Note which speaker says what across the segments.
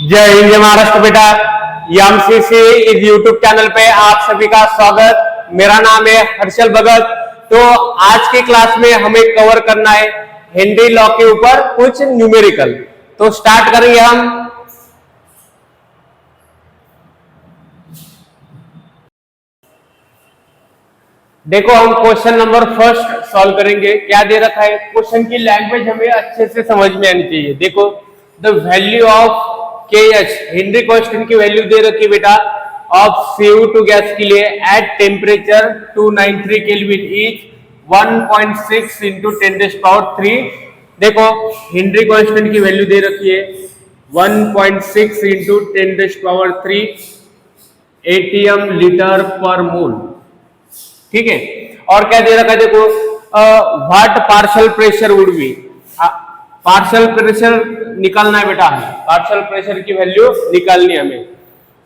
Speaker 1: जय हिंद जय महाराष्ट्र बेटा। एमसीसी इस यूट्यूब चैनल पे आप सभी का स्वागत। मेरा नाम है हर्षल भगत। तो आज की क्लास में हमें कवर करना है हेनरी लॉ के ऊपर कुछ न्यूमेरिकल। तो स्टार्ट करेंगे हम। देखो हम क्वेश्चन नंबर फर्स्ट सॉल्व करेंगे। क्या दे रखा है, क्वेश्चन की लैंग्वेज हमें अच्छे से समझ में आनी चाहिए। देखो the value of KH Henry constant की वैल्यू दे रखी है बेटा ऑफ CO2 गैस के लिए at temperature 293 kelvin is 1.6 into 10⁻³ देखो हेनरी कांस्टेंट की वैल्यू दे रखी है 1.6 इंटू 10⁻³ ATM लीटर पर मोल। ठीक है, और क्या दे रखा है देखो what partial pressure would be. Partial pressure निकालना है बेटा, हमें पार्शियल प्रेशर की वैल्यू निकालनी है हमें।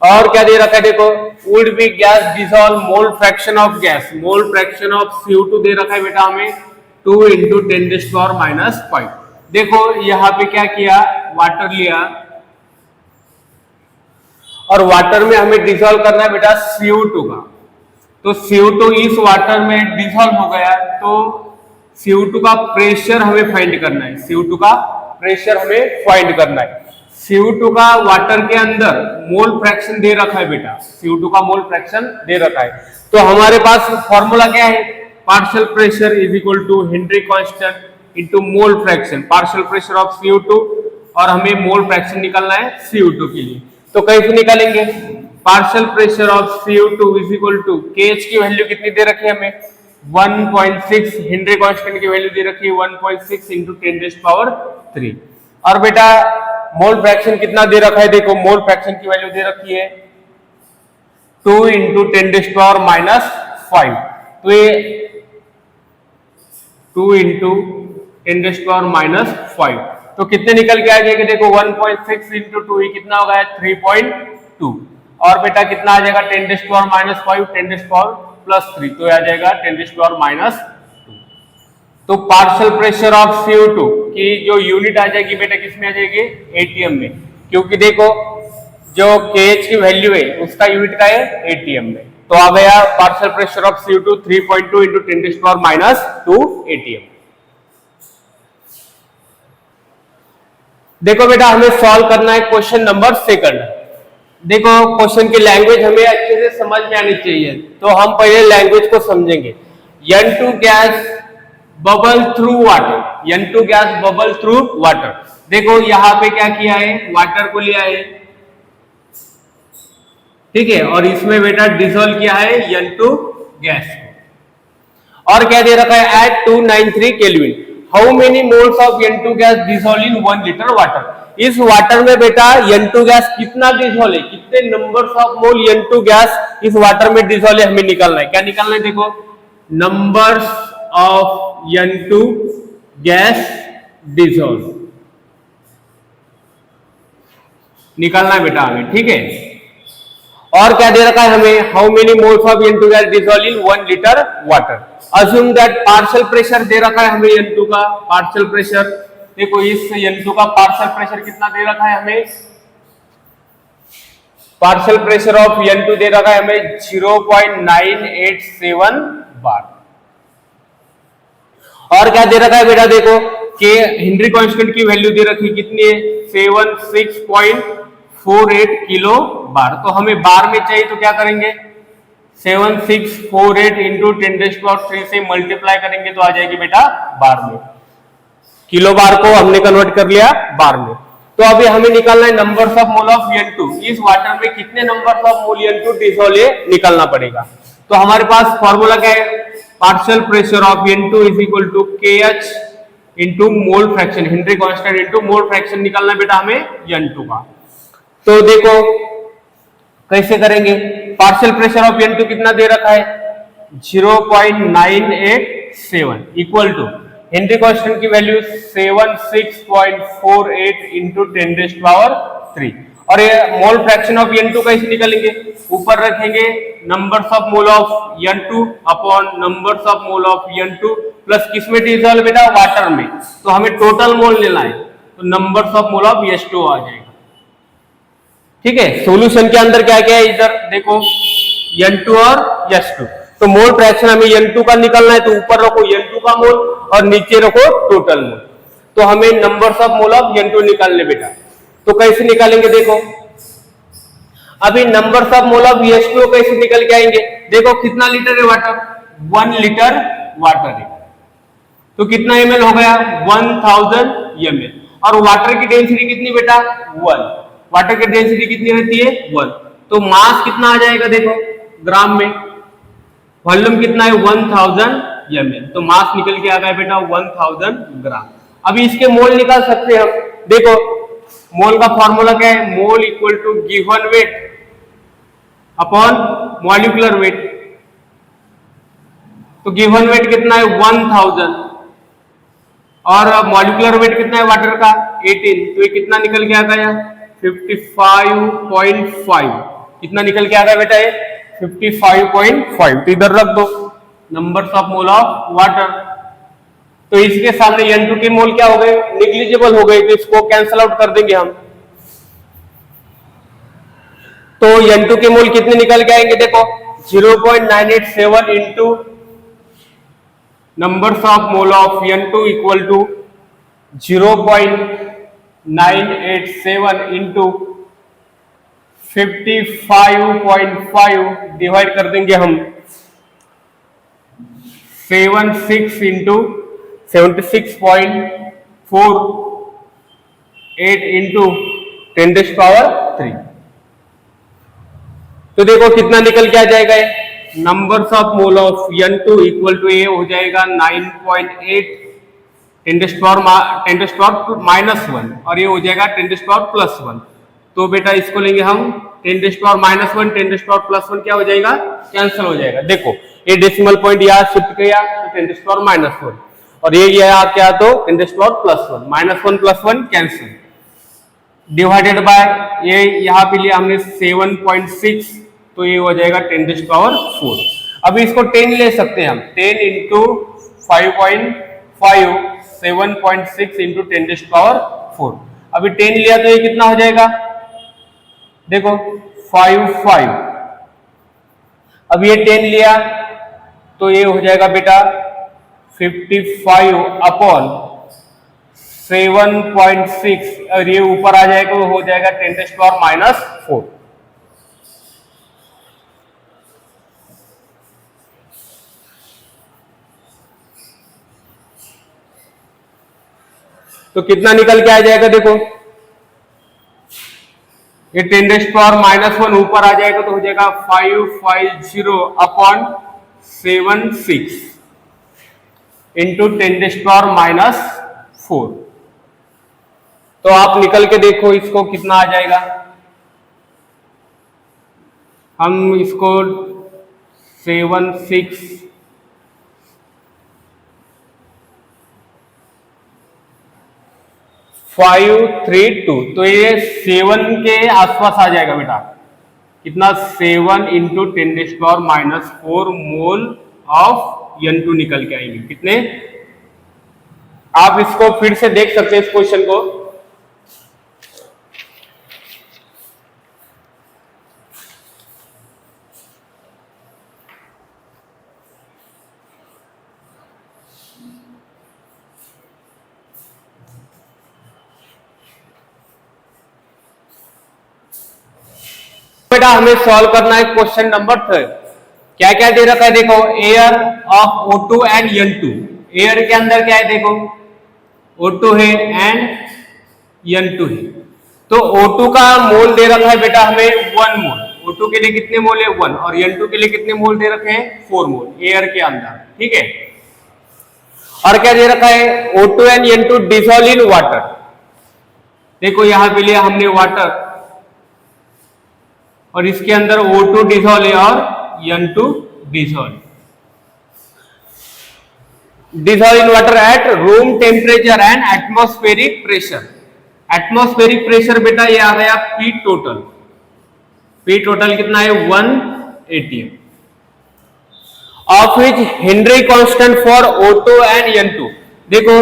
Speaker 1: और क्या दे रखा है देखो would be gas dissolve mole fraction of gas, mole fraction of CO2 दे रखा है बेटा हमें 2 इंटू 10⁻⁵। देखो यहाँ पे क्या किया, वाटर लिया और वाटर में हमें डिसॉल्व करना है बेटा CO2 का। तो CO2 इस वाटर में डिसॉल्व हो गया, तो CO2 का प्रेशर हमें फाइंड करना है। CO2 का प्रेशर हमें फाइंड करना है। CO2 का वाटर के अंदर मोल फ्रैक्शन दे रखा है बेटा, CO2 का मोल फ्रैक्शन दे रखा है। तो हमारे पास फॉर्मूला क्या है, partial pressure is equal to Henry constant into mole fraction, partial pressure of CO2 और हमें मोल फ्रैक्शन निकालना है CO2 के लिए। तो कैसे निकालेंगे, partial pressure of CO2 is equal to KH की वैल्यू कितनी दे रखी है हमें 1.6, हेनरी कांस्टेंट की वैल्यू दे रखी है 1.6 इंटू 10⁻³ और बेटा मोल फ्रैक्शन कितना दे रखा है, देखो मोल फ्रैक्शन की वैल्यू दे रखी है 2 इंटू 10⁻⁵। तो ये 2 इंटू 10⁻⁵, तो कितने निकल के आ जाएगा देखो 1.6 इंटू 2 ये कितना होगा 3.2 और बेटा कितना आ जाएगा 10⁻⁵ 10⁻+3 तो आ जाएगा 10⁻²। तो पार्शियल प्रेशर ऑफ CO2 की जो यूनिट आ जाएगी बेटा किसमें आ जाएगी, ATM में, क्योंकि देखो जो KH की वैल्यू है उसका यूनिट का है ATM में। तो आ गया partial pressure of CO2 3.2 into 10⁻² ATM। देखो बेटा हमें सॉल्व करना है क्वेश्चन नंबर सेकंड। देखो क्वेश्चन की लैंग्वेज हमें अच्छे से समझ में आनी चाहिए, तो हम पहले लैंग्वेज को समझेंगे। N2 gas bubble through water, N2 gas bubble through water. देखो यहाँ पे क्या किया है, वाटर को लिया है, ठीक है, और इसमें बेटा डिसॉल्व किया है N2 गैस को। और क्या दे रखा है at 293 kelvin, how many moles of N2 gas dissolve in 1 litre water. इस वाटर में बेटा N2 गैस कितना डिसॉल्व है, कितने numbers of mole N2 gas इस वाटर में डिसॉल्व है हमें निकालना है। क्या निकालना है देखो numbers of N2 gas dissolve निकालना है बेटा हमें, ठीक है। और क्या दे रखा है हमें, how many moles of N2 gas dissolve in 1 litre water. Assume that partial pressure दे रखा है हमें N2 का, पार्शियल प्रेशर देखो इस N2 का पार्शियल प्रेशर कितना दे रखा है हमें, पार्शियल प्रेशर ऑफ N2 दे रखा है हमें 0.987 बार। और क्या दे रखा है बेटा देखो कि हेनरी कांस्टेंट की वैल्यू दे रखी कितनी है 76.48 किलो बार। तो हमें बार में चाहिए तो क्या करेंगे 7648 इंटू 10⁻³ से मल्टीप्लाई करेंगे तो आ जाएगी बेटा बार में। किलो बार को हमने कन्वर्ट कर लिया बार में। तो अभी हमें निकालना है numbers of mole of N2, इस वाटर में कितने numbers of mole N2 dissolve है निकालना पड़ेगा। तो हमारे पास फॉर्मूला क्या है, partial pressure of N2 is equal to KH into mole fraction, Henry constant into mole fraction निकालना बेटा हमें N2 का। तो देखो कैसे करेंगे, पार्शियल प्रेशर ऑफ N2 कितना दे रखा है 0.987 इक्वल टू हेनरी कांस्टेंट की वैल्यू 76.48 इंटू 10⁻³ और ये मोल फ्रैक्शन ऑफ N2 कैसे निकालेंगे, ऊपर रखेंगे numbers of mole of N2 upon numbers of mole of N2 plus किसमें डिसॉल्व बेटा वाटर में, तो हमें टोटल मोल लेना है तो numbers of mole of H2 आ जाएगा। ठीक है। सॉल्यूशन के अंदर क्या क्या है, इधर देखो N2 और S2। तो मोल फ्रैक्शन हमें N2 का निकालना है, तो ऊपर रखो N2 का मोल और नीचे रखो टोटल मोल। तो हमें numbers of mole of N2 निकालने बेटा। तो कैसे निकालेंगे देखो, अभी numbers of mole of S2 कैसे निकल के आएंगे, देखो कितना लीटर है वाटर, 1 लीटर वाटर है, तो कितना ml हो गया 1000 ml। और वाटर की डेंसिटी कितनी बेटा 1, वाटर की डेंसिटी कितनी रहती है 1। तो मास कितना आ जाएगा देखो ग्राम में, वॉल्यूम कितना है 1000 ml, तो मास निकल के आ गया बेटा 1000 ग्राम। अभी इसके मोल निकाल सकते हैं हम, देखो मोल का फॉर्मूला क्या है, mole equal to given weight upon molecular weight. तो गिवन वेट कितना है 1000 और मॉलिक्यूलर वेट कितना है वाटर का 18, तो ये कितना निकल के आ गया 55.5, कितना निकल के आ गया बेटा ये 55.5। तो इधर रख दो numbers of mole of water. तो इसके सामने N2 के मोल क्या हो गए, निग्लिजिबल हो गए, तो इसको कैंसल आउट कर देंगे हम। तो N2 के मोल कितने निकल के आएंगे देखो 0.987 into numbers of mole of N2 equal to 0.987 into 55.5 divide कर देंगे हम 76 इंटू 76.48 इंटू 10⁻3। तो देखो कितना निकल के आ जाएगा, numbers of mole of N2 equal to a हो जाएगा 9.8 10⁻⁻1 और ये हो जाएगा 10⁻+1। तो बेटा इसको लेंगे हम 10⁻⁻1 10⁻+1 क्या हो जाएगा, कैंसिल हो जाएगा। देखो ये डेसिमल पॉइंट यहाँ शिफ्ट किया तो 10⁻⁻1 और ये यहाँ क्या, तो 10⁻+1 -1 + 1 कैंसिल, डिवाइडेड बाय ये यहाँ पे लिया हमने 7.6, तो ये हो जाएगा 10⁻4। अभी इसको 10 ले सकते हैं हम, 10 इंटू 5.5 7.6 इंटू 10⁻4। अभी 10 लिया तो ये कितना हो जाएगा देखो 5। अब ये 10 लिया तो ये हो जाएगा बेटा 55 अपॉन 7.6 और ये ऊपर आ जाएगा तो हो जाएगा 10⁻⁻4। तो कितना निकल के आ जाएगा देखो, ये 10⁻⁻1 ऊपर आ जाएगा तो हो जाएगा 550 अपॉन 76 इंटू 10⁻⁻4। तो आप निकल के देखो इसको कितना आ जाएगा। हम इसको 76532, तो ये 7 के आसपास आ जाएगा बेटा, कितना 7 इंटू 10⁻⁻4 मोल ऑफ N2 निकल के आएंगे। कितने, आप इसको फिर से देख सकते हैं इस क्वेश्चन को। बेटा हमें सॉल्व करना है क्वेश्चन नंबर 3। क्या क्या दे रखा है देखो, air of O2 and N2। Air के अंदर क्या है देखो, O2 है एंड N2 है। तो O2 का मोल दे रखा है बेटा हमें 1 मोल, O2 के लिए कितने मोल है 1, और N2 के लिए कितने मोल दे रखे हैं 4 मोल एयर के अंदर, ठीक है। और क्या दे रखा है, O2 and N2 dissolve in water. देखो यहां पे लिया हमने वाटर और इसके अंदर O2 डिसॉल्व है और N2 dissolve. Dissolve in water at room temperature and atmospheric pressure. Atmospheric pressure बेटा ये आ गया P टोटल। P टोटल कितना है 1 atm, of which Henry constant for O2 and N2। देखो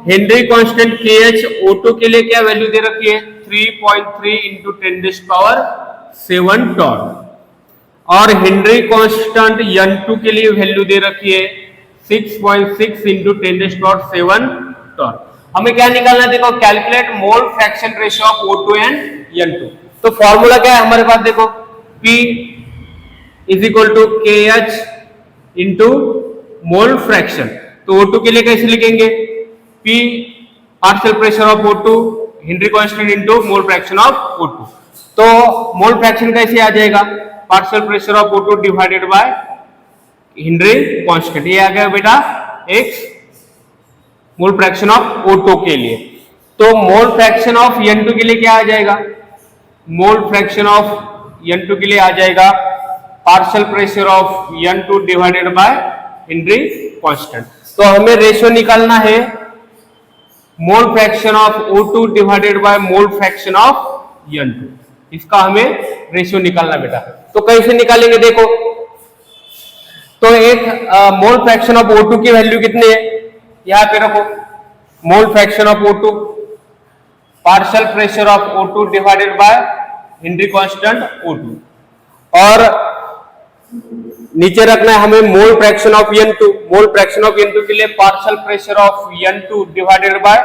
Speaker 1: हेनरी कांस्टेंट KH O2 के लिए क्या वैल्यू दे रखी है 3.3 इंटू 10⁷ टॉर्क, और हेनरी कांस्टेंट N2 के लिए वैल्यू दे रखी है 6.6 इंटू 10⁷ टॉर्क। हमें क्या निकालना है, देखो calculate mole fraction ratio of O2 and N2। तो फॉर्मूला क्या है हमारे पास, देखो P is equal to KH into mole fraction. तो O2 के लिए कैसे लिखेंगे, P partial pressure of O2 Henry constant into mole fraction of O2। तो मोल फ्रैक्शन कैसे आ जाएगा, partial pressure of O2 divided by Henry constant. ये आ गया बेटा X mole fraction of O2 के लिए। तो मोल फ्रैक्शन ऑफ N2 के लिए क्या आ जाएगा, मोल फ्रैक्शन ऑफ N2 के लिए आ जाएगा partial pressure of N2 divided by Henry constant. तो हमें रेशियो निकालना है मोल fraction of O2 divided by mole fraction of N2। इसका हमें रेशियो निकालना बेटा। तो कैसे निकालेंगे, देखो तो एक मोल फ्रैक्शन ऑफ O2 की वैल्यू कितनी है, यहां पे रखो मोल fraction of O2 partial pressure of O2 divided by Henry constant O2, और नीचे रखना है हमें मोल fraction of N2। Mole fraction of N2 के लिए partial pressure of N2 divided by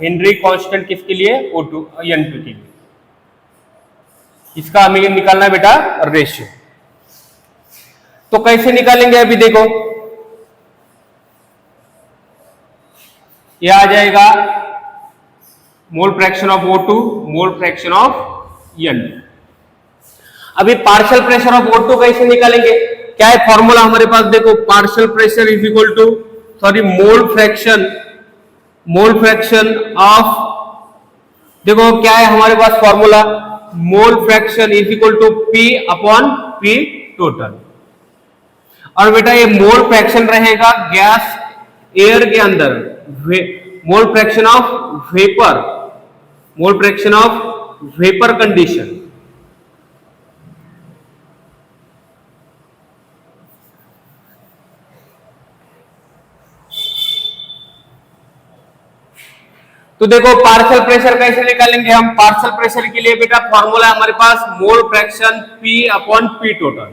Speaker 1: Henry constant किसके लिए, O2 N2 के लिए। इसका हमें निकालना है बेटा रेशियो। तो कैसे निकालेंगे, अभी देखो यह आ जाएगा मोल fraction of O2 mole fraction of N2। अभी पार्शियल प्रेशर ऑफ O2 कैसे निकालेंगे, क्या है फॉर्मूला हमारे पास, देखो partial pressure is equal to mole fraction of, देखो क्या है हमारे पास formula, mole fraction is equal to P upon P total. और बेटा ये मोल फ्रैक्शन रहेगा गैस एयर के अंदर, mole fraction of vapour, mole fraction of vapour condition. तो देखो पार्शियल प्रेशर कैसे निकालेंगे हम, पार्शियल प्रेशर के लिए बेटा फॉर्मूला है हमारे पास mole fraction P upon P total.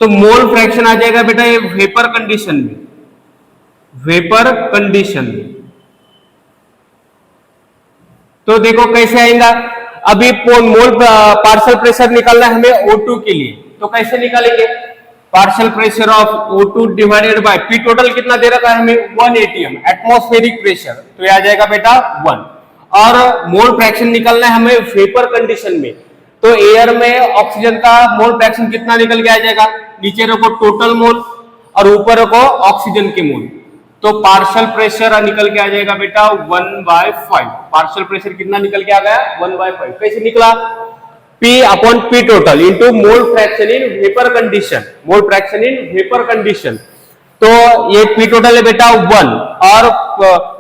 Speaker 1: तो मोल फ्रैक्शन आ जाएगा बेटा ये वेपर कंडीशन में, वेपर कंडीशन में। तो देखो कैसे आएगा, अभी मोल पार्शियल प्रेशर निकालना है हमें O2 के लिए। तो कैसे निकालेंगे, partial pressure of O2 divided bye P total कितना दे रखा है हमें 1 atm एटमॉस्फेरिक प्रेशर, तो यह आ जाएगा बेटा 1। और मोल फ्रैक्शन निकालना है हमें वेपर कंडीशन में। तो एयर में ऑक्सीजन का मोल फ्रैक्शन कितना निकल के आ जाएगा, नीचे रखो टोटल मोल और ऊपर रखो ऑक्सीजन के मोल। तो पार्शियल प्रेशर निकल के आ जाएगा बेटा 1/5। पार्शियल प्रेशर कितना निकल के आ गया 1/5। कैसे निकला, P upon P total into mole fraction in vapour condition, mole fraction in vapour condition. तो ये P टोटल है बेटा 1 और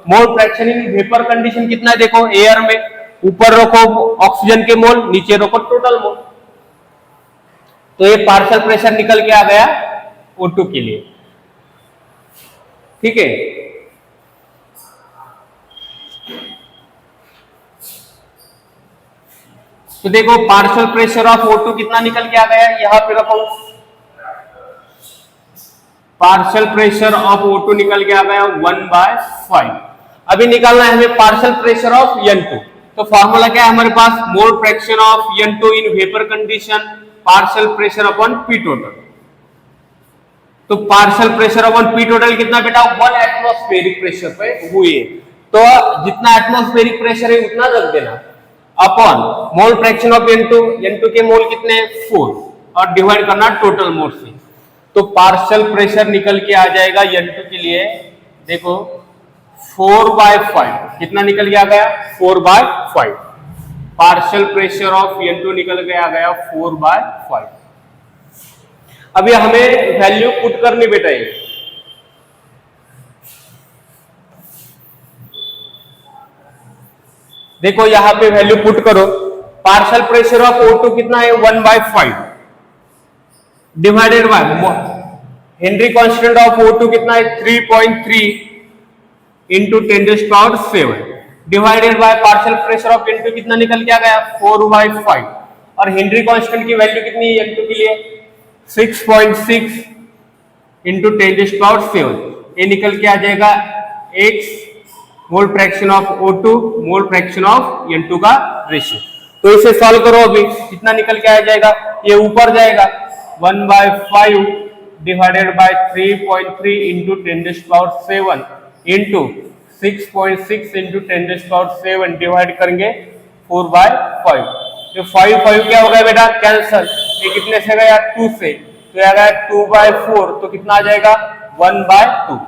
Speaker 1: mole fraction in vapour condition कितना है, देखो एयर में ऊपर रखो ऑक्सीजन के मोल, नीचे रखो टोटल मोल। तो ये पार्शियल प्रेशर निकल के आ गया O2 के लिए, ठीक है। तो देखो पार्शियल प्रेशर ऑफ O2 कितना निकल के आ गया, यहां पे रखो पार्शियल प्रेशर ऑफ O2 निकल के आ गया 1/5। अभी निकालना है हमें पार्शियल प्रेशर ऑफ N2। तो फॉर्मूला क्या है हमारे पास, mole fraction of N2 in vapour condition partial pressure upon P total. तो partial pressure upon P total कितना बेटा 1 एटमॉस्फेरिक प्रेशर पे हुए, तो जितना एटमॉस्फेरिक प्रेशर है उतना रख देना upon mole fraction of N2, N2 के मोल कितने 4 और डिवाइड करना टोटल मोल से। तो पार्शियल प्रेशर निकल के आ जाएगा N2 के लिए, देखो 4/5 कितना निकल के आ गया 4/5। पार्शियल प्रेशर ऑफ N2 निकल के आ गया 4/5। अभी हमें वैल्यू पुट करनी बेटा ये, देखो यहां पे वैल्यू पुट करो, पार्शियल प्रेशर ऑफ O2 कितना है 1/5 divided by Henry constant of O2 कितना है 3.3 into 10⁷ divided by partial pressure of N2 कितना निकल के आ गया 4/5 और हेनरी कांस्टेंट की वैल्यू कितनी है N2 के लिए 6.6 इंटू 10⁻⁷ ये निकल के आ जाएगा x mole fraction of O2 mole fraction of N2 का रेशियो। तो इसे सॉल्व करो अभी कितना निकल के आ जाएगा ये ऊपर जाएगा 1/5 divided by 3.3 into 10⁻⁷ into 6.6 into 10⁻⁷ divide करेंगे 4/5। तो 5 क्या हो गया बेटा कैंसल, ये कितने से गया 2 से, तो आ गया 2/4 तो कितना आ जाएगा 1/2।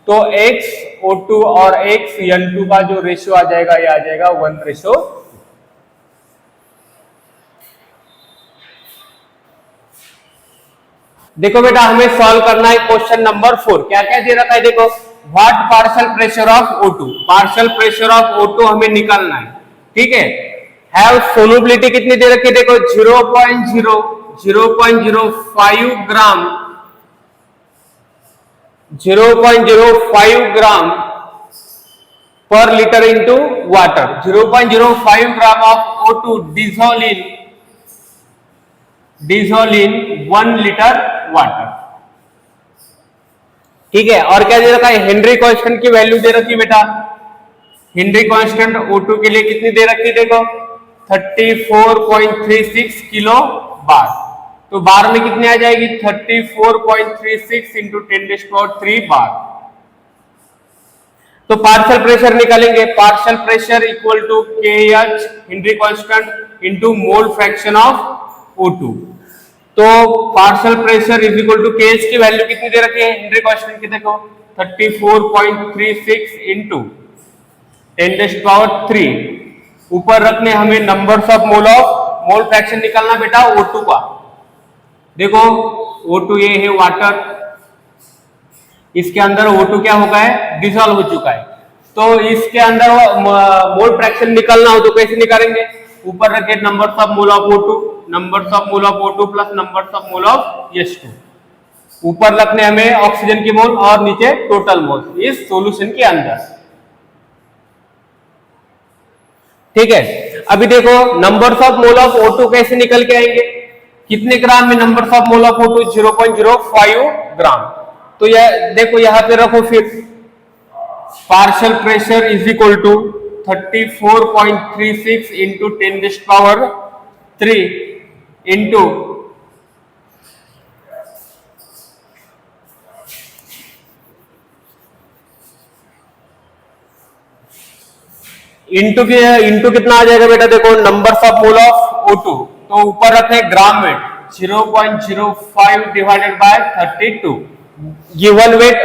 Speaker 1: तो x O2 और x N2 का जो रेशियो आ जाएगा ये आ जाएगा 1:2। देखो बेटा हमें सॉल्व करना है क्वेश्चन नंबर 4। क्या क्या दे रखा है देखो, what partial pressure of O2, partial pressure of O2 हमें निकालना है, ठीक है। हैव सोलुबिलिटी कितनी दे रखी है देखो 0.05 ग्राम 0.05 ग्राम पर litre into water, 0.05 gram of O2 dissolve in 1 litre water, ठीक है। और क्या दे रखा है हेनरी कांस्टेंट की वैल्यू दे रखी है बेटा, हेनरी कांस्टेंट O2 के लिए कितनी दे रखी है देखो 34.36 किलो बार, तो बार में कितनी आ जाएगी 34.36 इंटू 10⁻³ बार। तो पार्शियल प्रेशर निकालेंगे, partial pressure equal to KH Henry constant into mole fraction of O2। तो partial pressure is equal to KH की वैल्यू कितनी दे रखी है हेनरी कांस्टेंट की देखो 34.36 इंटू 10⁻³ ऊपर रखने हमें नंबर्स ऑफ मोल फ्रैक्शन निकालना बेटा O2 का। देखो O2 ये है वाटर, इसके अंदर O2 क्या हो गया है डिसॉल्व हो चुका है, तो इसके अंदर मोल फ्रैक्शन निकालना हो तो कैसे निकालेंगे, ऊपर रखे numbers of mole of O2, numbers of mole of O2 plus numbers of mole of H2, ऊपर रखने हमें ऑक्सीजन की मोल और नीचे टोटल मोल इस सॉल्यूशन के अंदर, ठीक है। अभी देखो numbers of mole of O2 कैसे निकल के आएंगे, कितने ग्राम में numbers of mole of O2 0.05 gram, तो यह देखो यहां पे रखो फिर partial pressure is equal to 34.36 into 10⁻³ into into कितना आ जाएगा बेटा देखो numbers of mole of O2, तो ऊपर रखे gram weight 0.05 divided by 32 given weight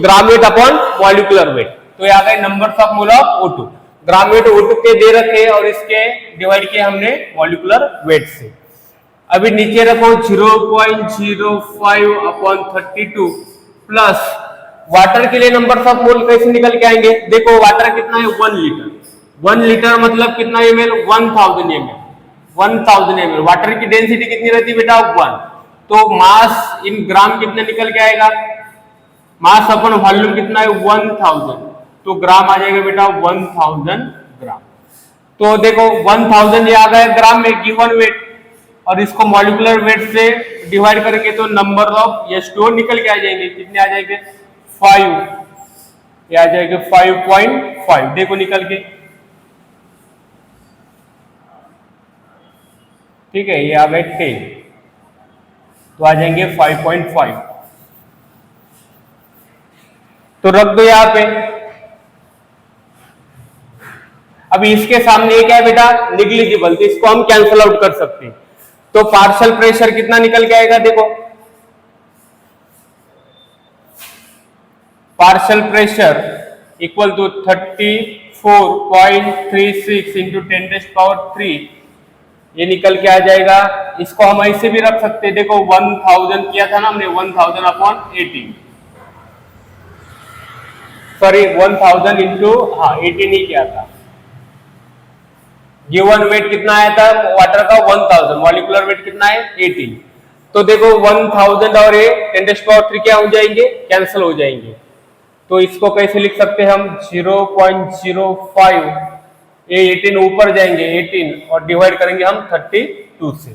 Speaker 1: gram weight upon molecular weight, तो ये आ गए numbers of mole of O2। Gram weight O2 के दे रखे और इसके डिवाइड किए हमने मॉलिक्यूलर वेट से। अभी नीचे रखो 0.05 अपॉन 32 प्लस वाटर के लिए नंबर्स ऑफ मोल कैसे निकल के आएंगे, देखो वाटर कितना है 1 लीटर, 1 लीटर मतलब कितना ml 1000 ml, 1000 ml। वाटर की डेंसिटी कितनी रहती है बेटा 1, तो मास इन ग्राम कितने निकल के आएगा, मास अपन वॉल्यूम कितना है 1000, तो ग्राम आ जाएगा बेटा 1000 ग्राम। तो देखो 1000 ये आ गया ग्राम में गिवन वेट, और इसको मॉलिक्यूलर वेट से डिवाइड करेंगे तो नंबर ऑफ H2O निकल के आ जाएंगे, कितने आ जाएंगे 5, ये आ जाएंगे 5.5, देखो निकल के, ठीक है। ये आ गए 10, तो आ जाएंगे 5.5, तो रख दो यहां पे। अभी इसके सामने ये क्या है बेटा निग्लिजिबल, तो इसको हम कैंसल आउट कर सकते हैं, तो पार्शियल प्रेशर कितना निकल के आएगा देखो, partial pressure equal to 34.36 into 10⁻³ ये निकल के आ जाएगा। इसको हम ऐसे भी रख सकते हैं, देखो 1000 किया था ना हमने 1000 अपॉन 18, सॉरी 1000 इंटू 18 ही किया था। गिवन वेट कितना आया था वाटर का 1000, मॉलिक्यूलर वेट कितना है 18, तो देखो 1000 और ये 10⁻³ क्या हो जाएंगे कैंसिल हो जाएंगे, तो इसको कैसे लिख सकते हैं हम 0.05, ये 18 ऊपर जाएंगे 18 और डिवाइड करेंगे हम 32 से।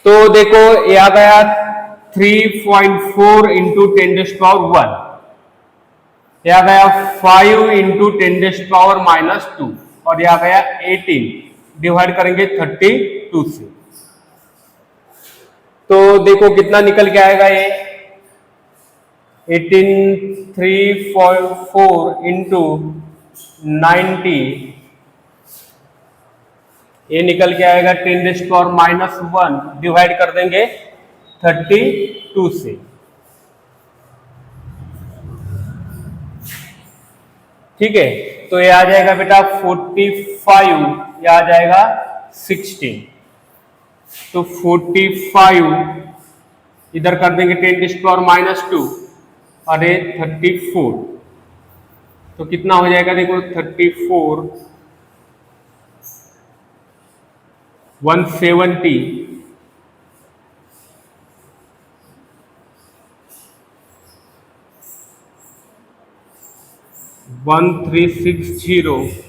Speaker 1: तो देखो ये आ गया 3.4 इंटू 10⁻1, ये आ गया 5 इंटू 10⁻⁻2 और ये आ गया 18 डिवाइड करेंगे 32 से। तो देखो कितना निकल के आएगा ये 18 3.4 इंटू 90, ये निकल के आएगा 10⁻⁻1 डिवाइड कर देंगे 32 से। ठीक है, तो ये आ जाएगा बेटा 45, ये आ जाएगा 16, तो 45 इधर कर देंगे 10⁻⁻2 और ये 34, तो कितना हो जाएगा देखो 34 170 1360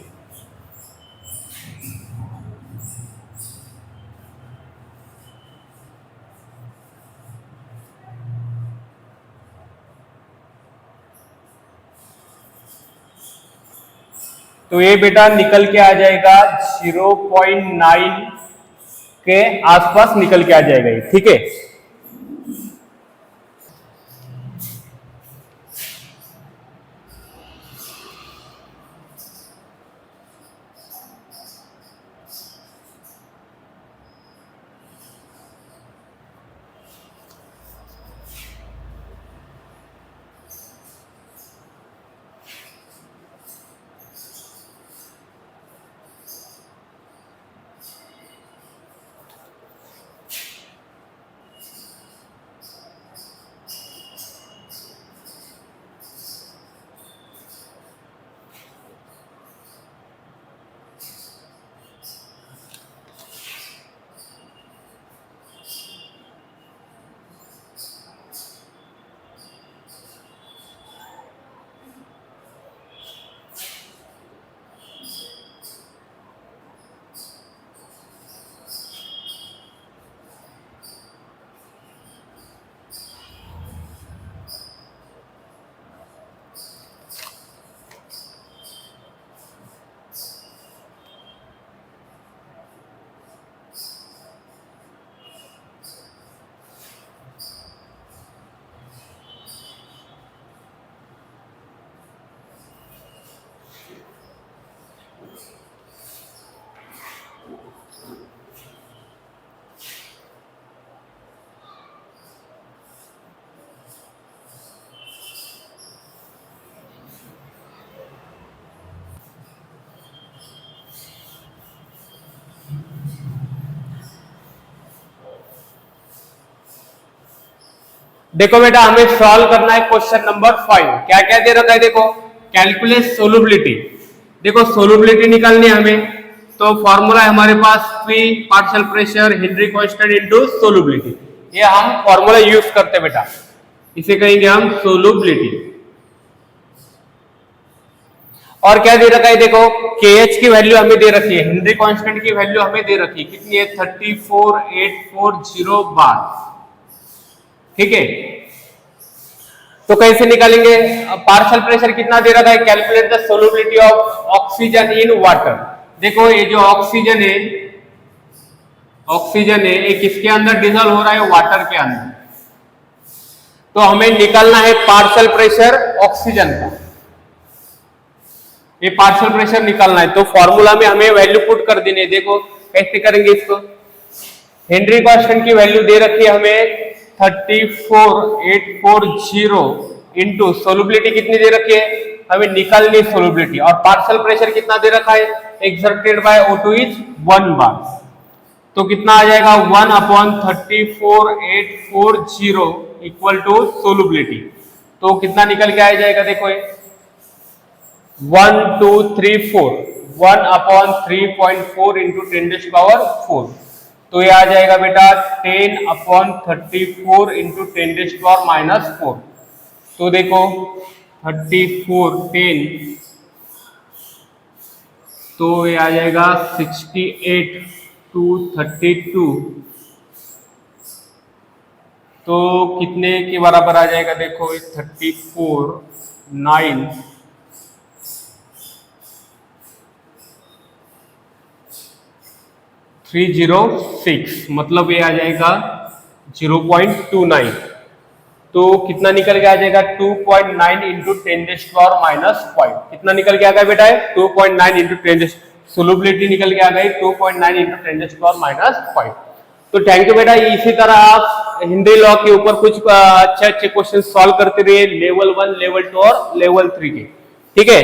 Speaker 1: तो ये बेटा निकल के आ जाएगा 0.9 के आसपास निकल के आ जाएगा ये। ठीक है, देखो बेटा हमें सॉल्व करना है क्वेश्चन नंबर 5। क्या क्या दे रखा है देखो, कैलकुलेट सोलुबिलिटी। देखो सोलुबिलिटी निकालनी है हमें, तो फॉर्मूला है हमारे पास P partial pressure Henry constant into solubility. ये हम फॉर्मूला यूज करते हैं बेटा, इसे कहेंगे हम सोलुबिलिटी। और क्या दे रखा है देखो, KH की वैल्यू हमें दे रखी है, हेनरी कांस्टेंट की वैल्यू हमें दे रखी है, कितनी है 34,840 बार। ठीक है, तो कैसे निकालेंगे, पार्शियल प्रेशर कितना दे रखा है, calculate the solubility of oxygen in water. देखो ये जो ऑक्सीजन है ये किसके अंदर डिजोल्व हो रहा है, वाटर के अंदर। तो हमें निकालना है पार्शियल प्रेशर ऑक्सीजन का, ये पार्शियल प्रेशर निकालना है। तो फॉर्मूला में हमें वैल्यू पुट कर देनी है। देखो कैसे करेंगे इसको, हेनरी कांस्टेंट की वैल्यू दे रखी है हमें 34,840 इंटू सोलुबिलिटी कितनी दे रखी है, हमें निकालनी सोलुबिलिटी। और पार्शियल प्रेशर कितना दे रखा है, एक्सर्टेड बाय O2 इज 1 बार। तो कितना आ जाएगा 1/34,840 इक्वल टू सोलुबिलिटी। तो कितना निकल के आ जाएगा देखो, 1 2 3 4 1/3.4 इंटू 10⁻4। तो ये आ जाएगा बेटा 10/34 इंटू 10⁻⁴। तो देखो 34 10, तो ये आ जाएगा 68 टू 32, तो कितने के बराबर आ जाएगा? देखो 34 9 306, मतलब ये आ जाएगा 0.29। तो कितना निकल के आ जाएगा? 2.9 इंटू 10⁻⁻5। कितना निकल के आ गया बेटा? 2.9 इंटू 10, सोलबिलिटी निकल के आ गई 2.9 इंटू 10⁻⁵। तो थैंक यू बेटा। इसी तरह आप हिंदी लॉ के ऊपर कुछ अच्छे अच्छे क्वेश्चन सॉल्व करते रहिए, लेवल 1, लेवल 2 और लेवल 3 के। ठीक है।